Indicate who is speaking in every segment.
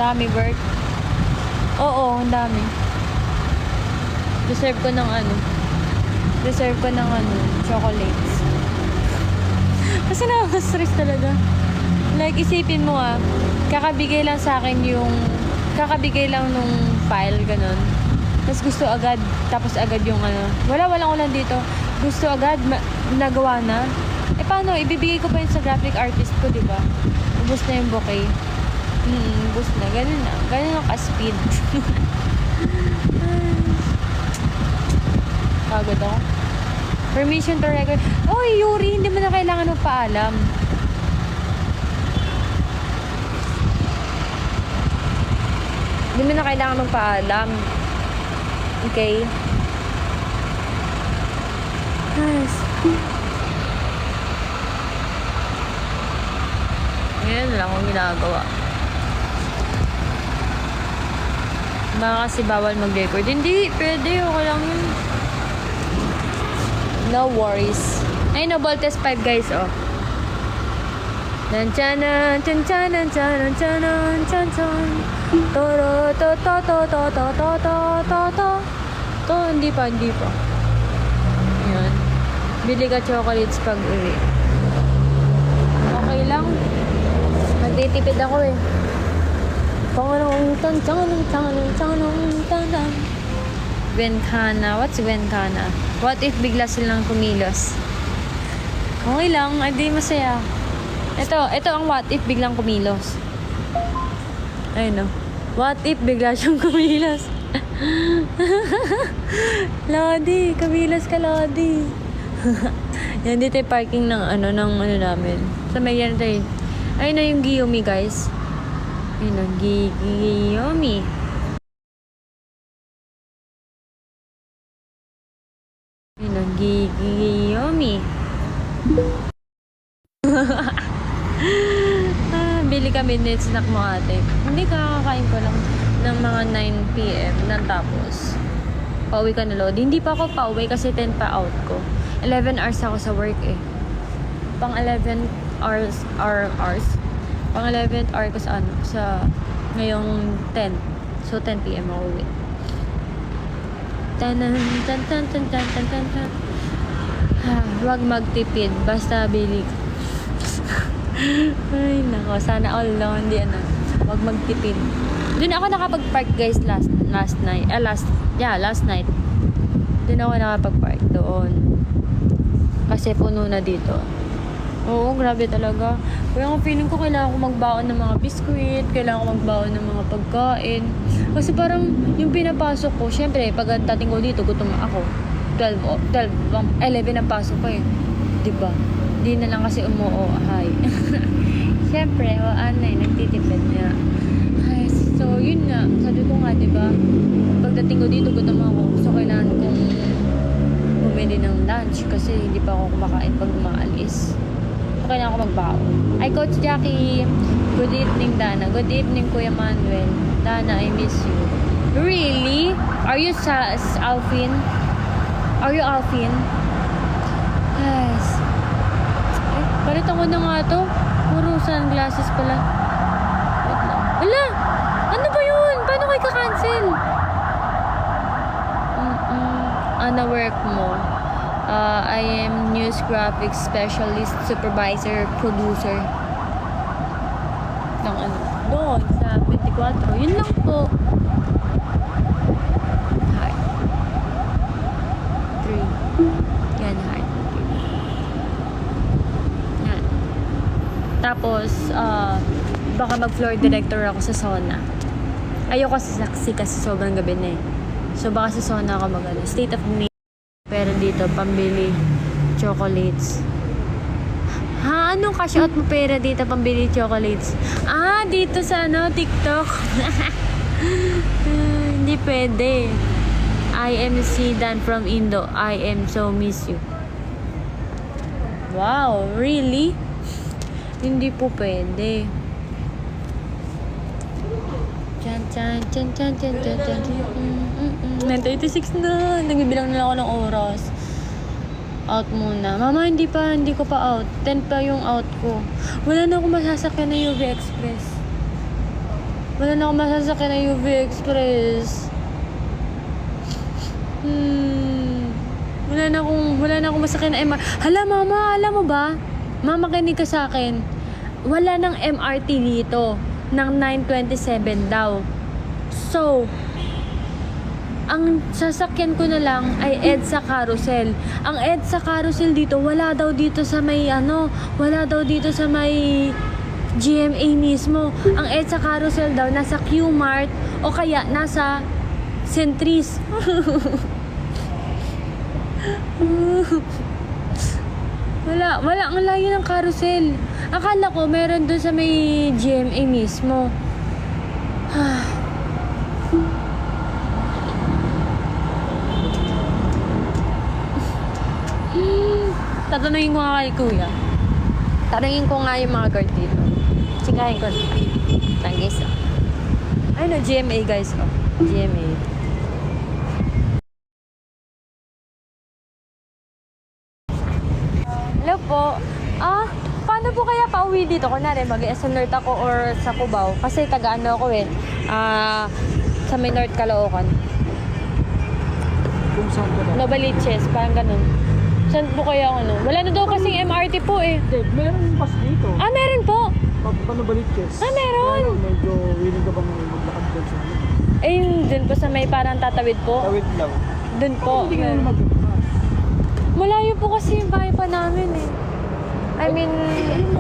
Speaker 1: Dami, Bert. Oo, ang dami. Deserve ko ng chocolates. Kasi nakaka-stress talaga. Like, isipin mo kakabigay lang sa akin kakabigay lang nung file, ganun. Tapos gusto agad, tapos agad yung walang ulan dito. Gusto agad, nagawa na. Paano? Ibibigay ko pa yun sa graphic artist ko, di ba? Ubus na yung bouquet. Ubus na. Ganun na. Ganun ang ka-speed. Pagod ako. Permission to record. Oy, Yuri, hindi mo na kailangan magpaalam. Hindi mo na kailangan magpaalam. Okay? Nice. Ngayon lang akong ginagawa. Baka kasi bawal mag-record. Hindi, pwede. Okay lang yun. No worries. Ay, no, Voltes 5 guys, oh. Nanchanan, chanchanan, chanan, chanan, chanchan. Toro, to, to, to, to, to, to, to, to, to. To, hindi pa. Ayan. Bili ka chocolates pag uwi. Okay lang. Magtitipid ako eh. Pangalong tan. Venkana. What's Venkana? What if bigla silang kumilos? Okay lang. Adi masaya. Ito ang what if biglang kumilos. Ayun o. What if bigla siyang kumilos? Lodi, kumilos ka, Lodi. Yan, dito yung parking ng namin. Sa may yan tayo. Ayun na yung Giyomi, guys. Ayun na, Giyomi. Ayun na, Giyomi. Bili kami ng snack mo ate. Hindi, kakakain ko lang ng mga 9 p.m. Nang tapos pauwi ka na, Lodi. Hindi pa ako pauwi kasi 10 pa out ko. 11 hours ako sa work eh. Pang 11 hours. Pang 11th hour ko sa ngayong 10. So 10 p.m. ako uwi. Huwag magtipid. Basta bili. Ay, nako. Sana all lang. Huwag magtipid. Doon ako nakapag-park, guys, last night. Last night. Doon ako nakapag-park doon. Kasi puno na dito. Oo, grabe talaga. Kaya ang feeling ko kailangan ko magbaon ng mga biskuit, kailangan ko magbaon ng mga pagkain. Kasi parang yung pinapasok ko, syempre, pag dating ko dito, gutom ako. 11 ang pasok ko eh. Diba? Di na lang kasi umuohay. Syempre, nagtitipid na. Ay, so, yun nga. Sabi ko nga, diba? Pagdating ko dito, gutom ako. So, kailangan kong bumili ng lunch kasi hindi pa ako kumakain pag umaalis. So, kailangan ko magbaon. Ay, Coach Jackie. Good evening, Dana. Good evening, Kuya Manuel. Dana, I miss you. Really? Are you Alvin? Are you Alvin? Yes. Palitan ko na nga to. Puro sunglasses pala. Wait lang. Wala! Ano ba yun? Paano ko ika-cancel? Ano work mo? I am news graphics specialist, supervisor, producer. Ng doon sa 24. Yun lang po. Heart. 3. Yan, heart. Yan. Tapos, baka mag-floor director ako sa sauna. Ayoko sa saksi kasi sobrang gabi na eh. So, baka sa sauna ako state of the pero dito, pambili chocolates. Ha? Anong cash out mo pera dito, pambili chocolates? Dito sa TikTok. Hindi pwede. I am Dan from Indo. I am so miss you. Wow, really? Hindi po pwede. Chan. 9:36 na. Nagbibilang na lang ako ng oras. Out muna. Mama, hindi ko pa out. 10 pa yung out ko. Wala na akong masasakyan na UV Express. Wala na akong masasakyan na UV Express. Wala na akong masakyan na MRT. Hala, mama, alam mo ba? Mama, kinig ka sa akin. Wala nang MRT dito. Ng 9:27 daw. So, ang sasakyan ko na lang ay EDSA Carousel. Ang EDSA Carousel dito, wala daw dito sa may GMA mismo. Ang EDSA Carousel daw nasa Q-Mart o kaya nasa Centris. Wala, ang layo ng carousel. Akala ko meron doon sa may GMA mismo. Tatanungin ko nga kay kuya. Tanungin ko nga yung mga guard dito. Singahin ko na. Tanggis, oh. Ay no, GMA guys, oh. GMA. Hello po. Paano po kaya pauwi dito? Kunwari, mag-SM North ako or sa Cubao. Kasi taga-ano ako eh. Sa may North Caloocan.
Speaker 2: Kung saan ka ba?
Speaker 1: Novaliches, parang ganun. Saan po kaya ano? Wala na daw kasing MRT po eh.
Speaker 2: Hindi, meron pas dito.
Speaker 1: Meron po.
Speaker 2: Panubalikes.
Speaker 1: Meron.
Speaker 2: Medyo willing ka bang maglakad doon sa ano?
Speaker 1: Yung dun po sa may parang tatawid po.
Speaker 2: Tawid lang.
Speaker 1: Dun po.
Speaker 2: Hindi ka naman magbukas.
Speaker 1: Malayo po kasi yung bahay pa namin eh. I mean,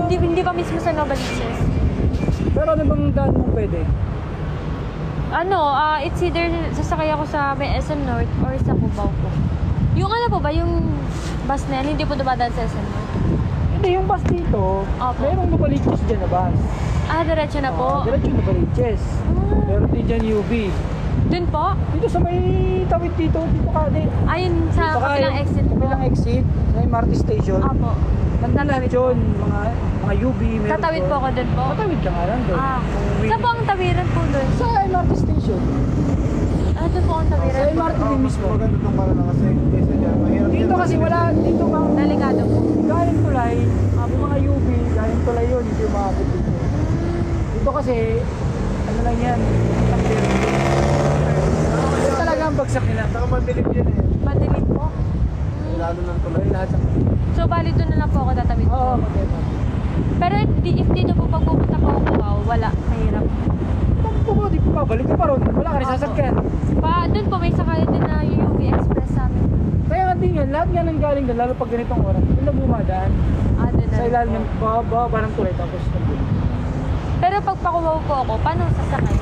Speaker 1: hindi pa mismo sa Novaliches.
Speaker 2: Pero ano bang daan mo pwede?
Speaker 1: It's either sasakay ako sa may SM North or sa Cubao po. Yung ano po ba, yung bus na yan, hindi po dumadaan sa SM North?
Speaker 2: Hindi, yung bus dito,
Speaker 1: Opo.
Speaker 2: merong Novaliches dyan na bus.
Speaker 1: Diretso na po.
Speaker 2: Diretso yung Novaliches. Meron din dyan UV.
Speaker 1: Dun po?
Speaker 2: Dito sa may tawid dito ka din.
Speaker 1: Ayun, sa
Speaker 2: Dito ka,
Speaker 1: kabilang exit po.
Speaker 2: Kabilang exit, sa MRT station.
Speaker 1: Opo.
Speaker 2: Nandun yun, mga UV, meron
Speaker 1: Tatawid po
Speaker 2: doon.
Speaker 1: ako dun po?
Speaker 2: Tatawid ka nga lang doon.
Speaker 1: Saan po ang tawiran po dun?
Speaker 2: Sa MRT station.
Speaker 1: Doon po ang
Speaker 2: Sa
Speaker 1: tawiran po.
Speaker 2: MRT din mismo.
Speaker 3: Maganda itong para lang kasi kaysa dyan. Mahirap
Speaker 2: Dito kasi wala, dito mga
Speaker 1: Delikado po.
Speaker 2: galing tulay, yung mga UV, galing tulay yun, hindi umabot dito. Dito kasi, ano lang yan, ito talaga ang bagsak nila.
Speaker 3: Saka madilim yan eh.
Speaker 1: Madilim po.
Speaker 3: Lalo ng tuloy.
Speaker 2: Lahat ng...
Speaker 1: So, bali doon na lang po ako tatawid po.
Speaker 2: Oo, maganda.
Speaker 1: Pero if dito po pag pupunta po ako, wala. Mahirap.
Speaker 2: Pag di pa, balik ka pa ron, wala ka rin sasakyan.
Speaker 1: Doon po may sakayan din na UV Express sa amin.
Speaker 2: Kaya nga din yan, lahat nga nang galing doon, lalo pag ganitong oras, doon na bumadaan.
Speaker 1: Doon na
Speaker 2: Sa
Speaker 1: rin
Speaker 2: ilalim
Speaker 1: po.
Speaker 2: ng baba ng tulay, tapos nandun.
Speaker 1: Pero pag pakuwaw po ako, paano sasakay?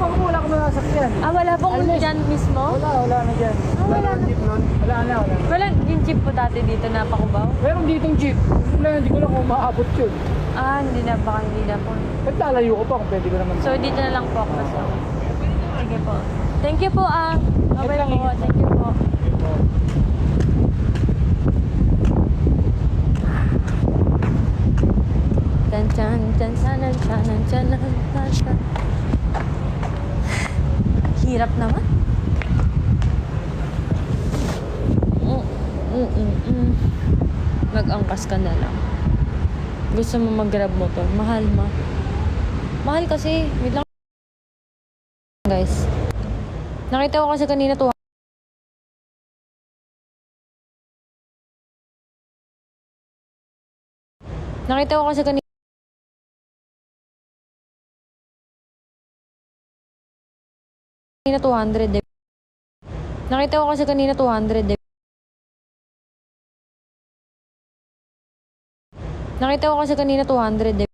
Speaker 2: Pag wala ka na sasakyan.
Speaker 1: Wala pong
Speaker 2: Unless-
Speaker 1: dyan mismo?
Speaker 2: Wala na dyan.
Speaker 1: Wala na.
Speaker 3: Jeep nun.
Speaker 2: Wala na.
Speaker 1: Wala yung jeep po dati dito na pakubaw?
Speaker 2: Meron ditong jeep. Hindi ko lang kung maabot yun.
Speaker 1: Hindi na, baka hindi na po.
Speaker 2: Ba't lalayo ko pa kung pwede ko naman.
Speaker 1: So, dito na lang po ako. Sige po. Thank you po, Bye
Speaker 2: lang,
Speaker 1: po. Thank you po. Tan tan tan tan tan tan tan tan. Hirap naman. Mag-angkas ka na lang. Gusto mo mag-grab motor? Mahal ma. Mahal kasi. Wait lang. Guys. Nakita ko kasi kanina Nakita ko kasi kanina kanina 200 eh. Nakita ko kasi kanina 200 eh. Nakita ko kasi kanina 200 eh.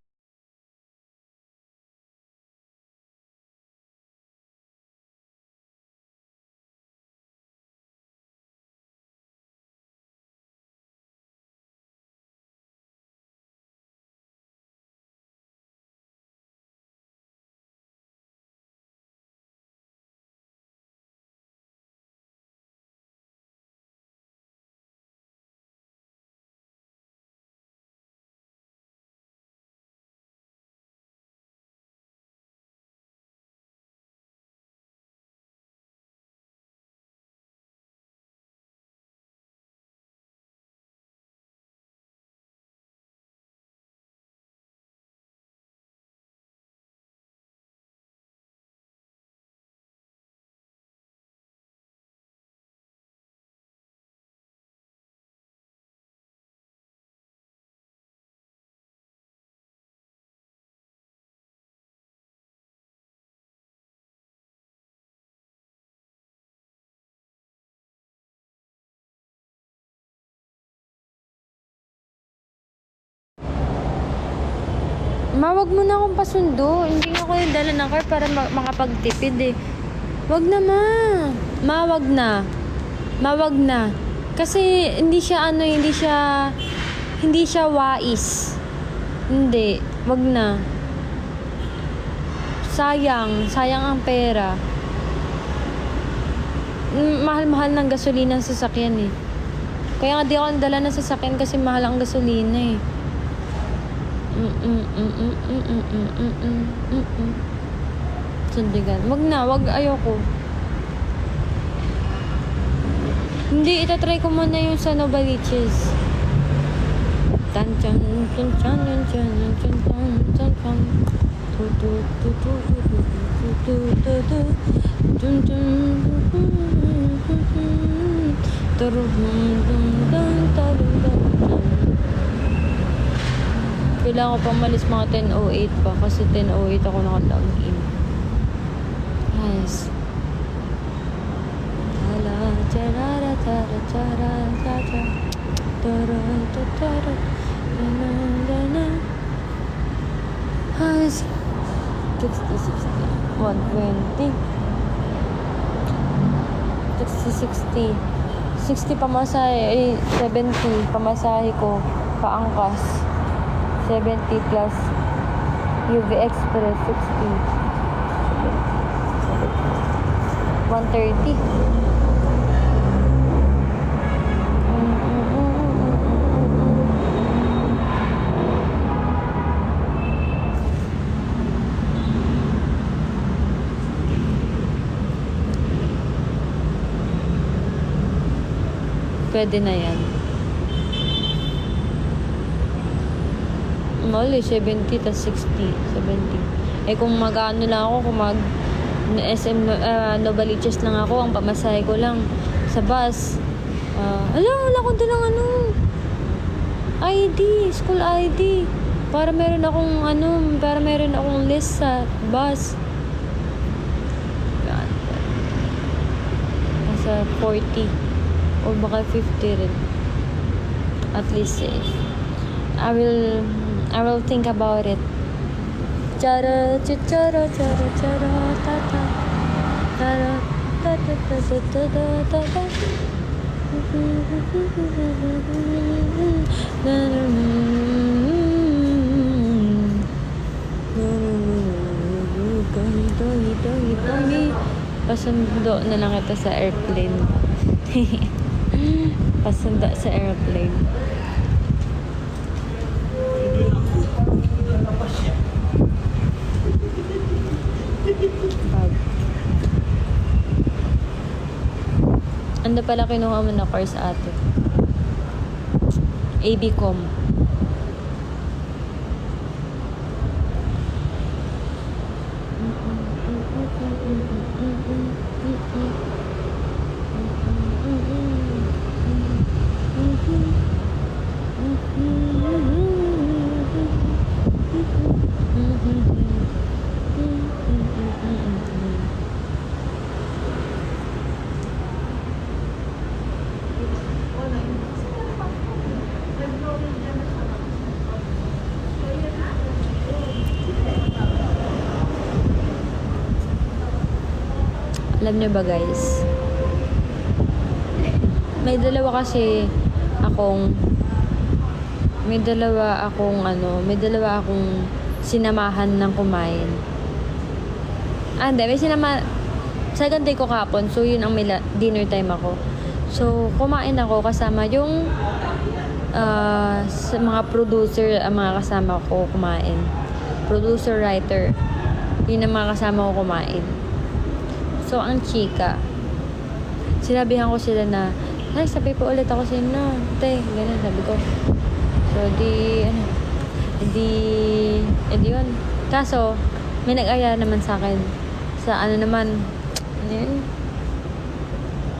Speaker 1: Mawag mo na akong pasundo. Hindi nga ako yung dala ng car para makapagtipid eh. Wag na, ma. Mawag na. Mawag na. Kasi hindi siya hindi siya wais. Hindi. Wag na. Sayang ang pera. Mahal-mahal ng gasolina sa sasakyan eh. Kaya nga di ako dala ng sasakyan kasi mahal ang gasolina eh. Sundigan. Wag na, ayoko. Hindi, itatry ko muna yung sa Novaliches. Tan chan chan chan chan chan chan chan chan. Tu tu tu tu tu tu tu tu. Dun dun kailangan ko pang malis mga 10:08 pa kasi 10:08 ako naka-login. Yes. Yes. 60, 120. 60. 60 pamasahe, 70 pamasahe ko, paangkas. 70 plus UV Express, 60. 130. Pwede na yan. Mali, 70 tas 60. 70. Eh kung mag-ano lang ako, kung SM Novaliches lang ako, ang pamasahe ko lang sa bus. Wala ko din ng ID, school ID. Para meron akong list sa bus. Yan. Nasa 40. O baka 50 rin. At least safe. I will think about it. Chara chara chara chara tata. Tara tata tata tata. Pasundo na lang ito sa airplane. Pasunda sa airplane. Bag. Ano pala kinuha mo na course ate? ABCom. Alam niyo ba guys, may dalawa akong sinamahan ng kumain. Hindi, may second day ko kahapon, so yun ang dinner time ako. So, kumain ako kasama yung sa mga producer, ang mga kasama ko kumain. Producer, writer, yun ang mga kasama ko kumain. So, ang chika, sinabihan ko sila na, ay, sabi po ulit ako sila na, ganun, sabi ko. So, edi yun. Kaso, may nag-aya naman sa akin, sa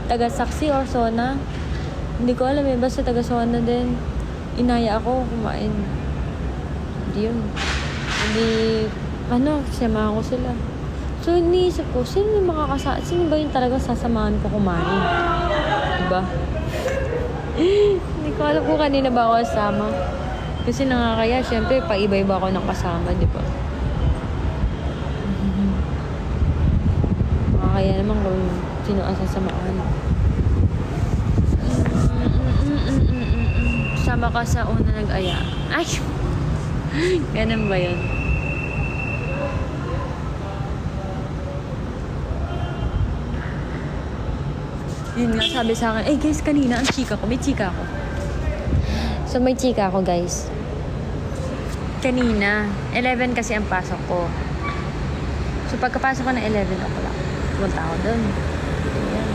Speaker 1: taga-Saksi or Sona. Hindi ko alam basta taga-Sona din. Inaya ako kumain. Hindi yun. Siyama ko sila. So, iniisip ko, sino ba yung talaga sasamahan ko kumain? Diba? Hindi ko alam kung kanina ba ako kasama. Kasi nakakaya, syempre, paiba-iba ako ng kasama, di ba? Nakakaya naman kung sino ang sasamahan. Sama ka sa una nag-aya. Ay! Ganun ba yun? Yun nga, sabi sa akin, guys, kanina ang chika ko. May chika ko. So, may chika ko, guys. Kanina, 11 kasi ang pasok ko. So, pagkapasok ko ng 11 o'clock, pumunta ako doon. Ayan.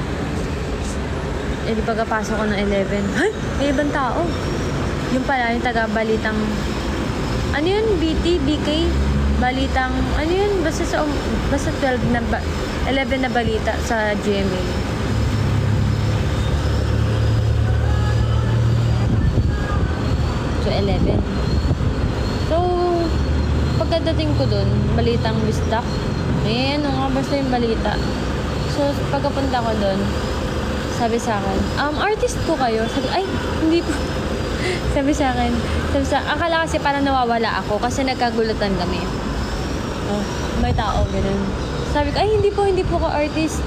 Speaker 1: Di pagkapasok ko ng 11, ay! May ibang tao. Yung pala, yung taga-balitang, ano yun? BT? BK? Balitang, ano yun? Basta 12 na, 11 na balita sa GMA. So, 11. So, pagkadating ko dun, balitang bistak. Ayan, nga basta yung balita. So, pagkapunta ko dun, sabi sa akin, artist po kayo? Sabi, ay, hindi po. sabi sa akin, akala kasi parang nawawala ako kasi nagkagulatan kami. Oh, may tao, ganun. Sabi ko, ay, hindi po ko artist.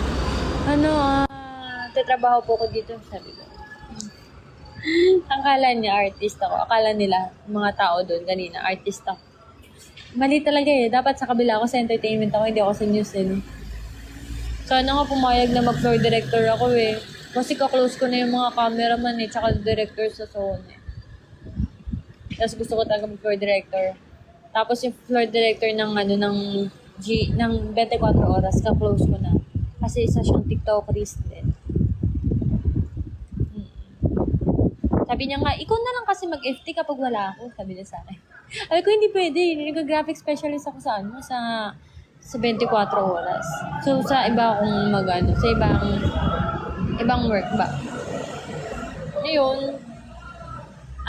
Speaker 1: Tatrabaho po ko dito. Sabi ko. Akala niya artist ako. Akala nila, mga tao doon kanina, artist ako. Mali talaga eh. Dapat sa kabila ako sa entertainment ako, hindi ako sa news eh. No? Sana nga pumayag na mag-floor director ako eh. Kasi ka-close ko na yung mga cameraman eh, tsaka director sa Sony. Tapos gusto ko talaga mag-floor director. Tapos yung floor director ng ng 24 oras, ka-close ko na. Kasi isa siyang TikTokerist din. Sabi niya nga, ikaw na lang kasi mag-FT kapag wala ako. Sabi niya sa akin. Sabi ko, hindi pwede. Nag-graphic specialist ako sa sa 24 oras. So, sa iba akong sa ibang work ba. Ngayon,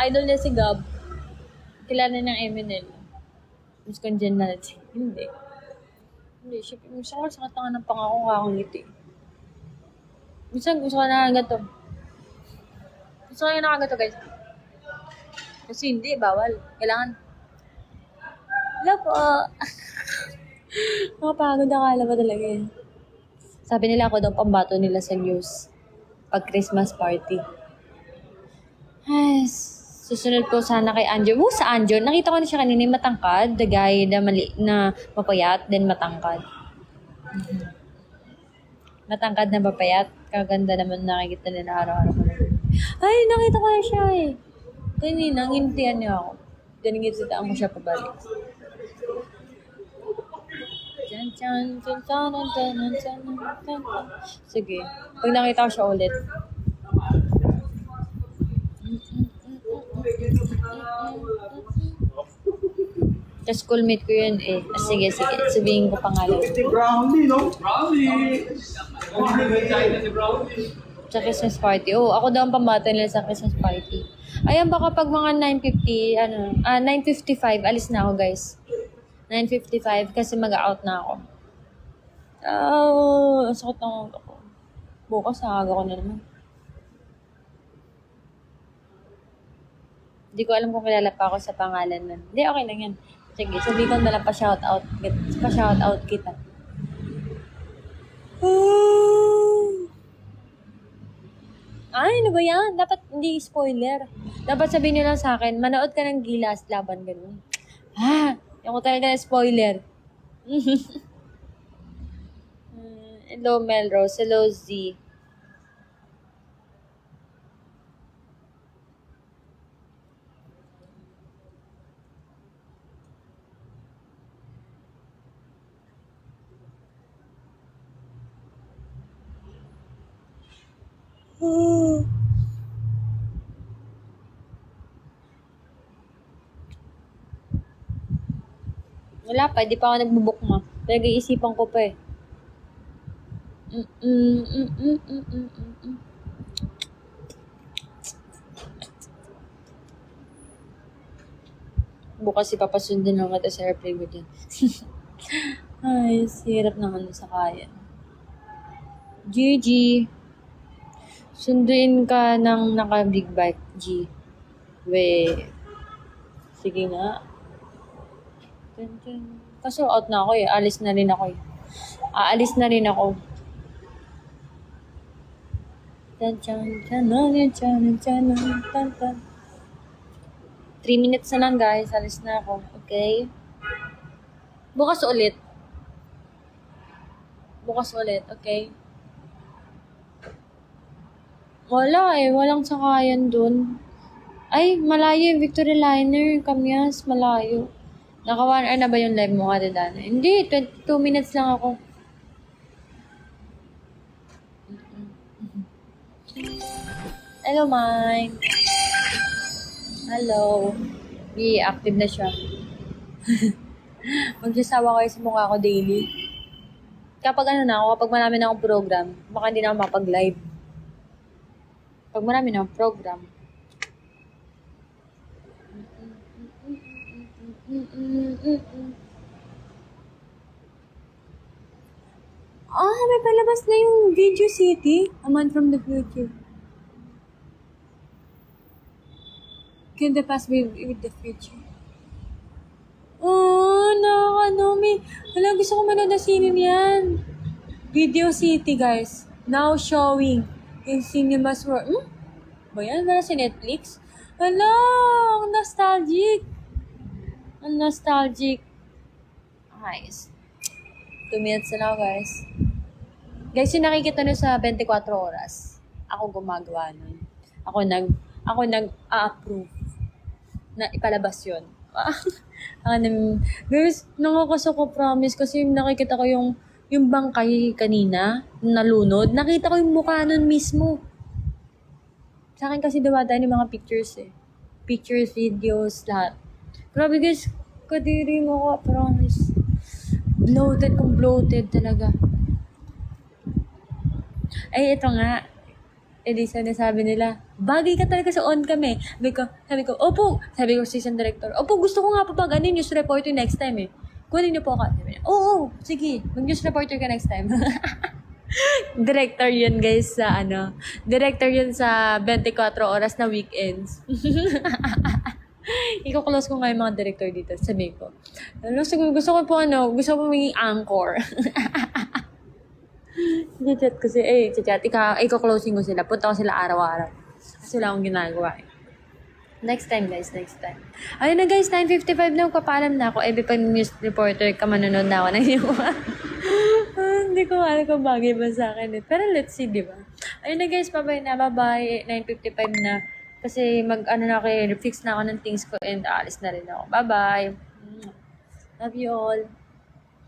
Speaker 1: idol niya si Gab. Kilala ng MNL. Mas congeniality. Hindi. Siya, minsan ko sakit nga ng pangako kakangiti. Minsan gusto ko na gato. Gusto ko na gato, guys. Kasi hindi, bawal. Kailangan. Wala po. Makapagod akala ba talaga eh. Sabi nila ako daw pambato nila sa news. Pag Christmas party. Ay, susunod po sana kay Anjo. Sa Anjo, nakita ko na siya kanina matangkad. The guy na mapayat, then matangkad. Matangkad na mapayat. Kaganda naman nakikita nila araw-araw ko. Ay, nakita ko na siya eh. Kanina, ngintian niya ako. Dinigit-sitaan ko siya pabalik. Sige. Pag nakita ko siya ulit. Tapos schoolmate ko yun eh. Sige. Sabihin ko pangalan.
Speaker 3: Brownie, no? Brownie!
Speaker 1: Sa Christmas party. Ako daw ang pambato nila sa Christmas party. Ayan, baka pag mga 9:55, alis na ako, guys. 9:55 kasi mag-out na ako. Ang sakit ng ako. Bukas, nakaga ko na naman. Hindi ko alam kung kilala pa ako sa pangalan nun. Hindi, okay lang yan. Sige, sabihin ko na lang pa-shoutout kita. Ay, ano ba yan? Dapat hindi spoiler. Dapat sabihin nyo lang sa akin, manood ka ng Gilas Laban, ganun. Yung ko talaga na spoiler. Hello, Melrose. Hello, Z. Wala pa, di pa ako nagbubook ma. Pinag-iisipan ko pa eh. Bukas ipapasundin lang kita sa airplane ko dyan. Ay, sirap naman sa kaya. GG. Sunduin ka ng naka-big bike, G. We. Sige nga. Kaso out na ako eh. Alis na rin ako eh. Aalis na rin ako. Tan, tan, tan, tan, tan, tan, tan, tan. 3 minutes na lang guys. Alis na ako. Okay? Bukas ulit. Bukas ulit. Okay? Wala eh. Walang sakayan dun. Ay, malayo yung Victory Liner. Kamyas, malayo. Naka 1 hour na ba yung live mo, Ate Dana? Hindi, 22 minutes lang ako. Hello, Mike. Hello. Active na siya. Magsasawa kayo sa mukha ko daily. Kapag ano na ako, kapag marami na akong program, baka hindi na ako mapag-live. Pag marami na akong program. May palabas na yung Video City. A Man from the Future. Can the past be with the future? Wala, gusto ko manood na sinin yan. Video City, guys. Now showing in cinemas world. Ba yan? Wala sa Netflix? Hala, ang nostalgic. Ang nostalgic. Guys. 2 minutes na lang, guys. Guys, yung nakikita nyo sa 24 oras, ako gumagawa nun. Ako nag-approve na ipalabas yun. Guys, nakakaso ko, promise, kasi nakikita ko yung bangkay kanina, nalunod, nakita ko yung mukha nun mismo. Sa akin kasi dumadaan yung mga pictures eh. Pictures, videos, lahat. Grabe guys, kadiri mo ko, promise. Bloated talaga. Ay, ito nga. Edisa na sabi nila, bagay ka talaga sa on kami. Sabi ko, opo. Sabi ko, season director, opo, gusto ko nga pa news reporter next time eh. Kunin niyo po ako. Sabi niya, oo, sige, mag-news reporter ka next time. Director yun guys sa Director yun sa 24 oras na weekends. Iko-close ko nga yung mga director dito. Sabi ko, gusto ko maging anchor. Chat kasi, iko-closing ko sila. Punta ko sila araw-araw. Kasi wala akong ginagawa eh. Next time guys, next time. Ayun na guys, 9:55 na, papaalam na ako. Every time news reporter ka, manonood na ako ng iyo. Hindi ko alam kung bagay ba sa akin eh. Pero let's see, di ba? Ayun na guys, bye-bye na. Bye-bye. 9:55 na. Kasi fix na ako ng things ko and alis na rin ako. Bye-bye. Love you all.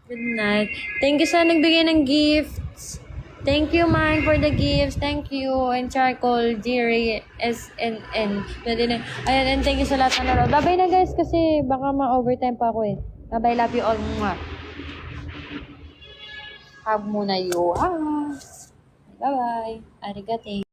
Speaker 1: Good night. Thank you sa nagbigay ng gifts. Thank you, man, for the gifts. Thank you. And Charcoal, Jerry, SNN. Ayan, and thank you sa lahat na nanonood. Bye-bye na guys kasi baka ma-overtime pa ako eh. Bye-bye. Love you all. Hug muna you. Bye-bye. Arigate.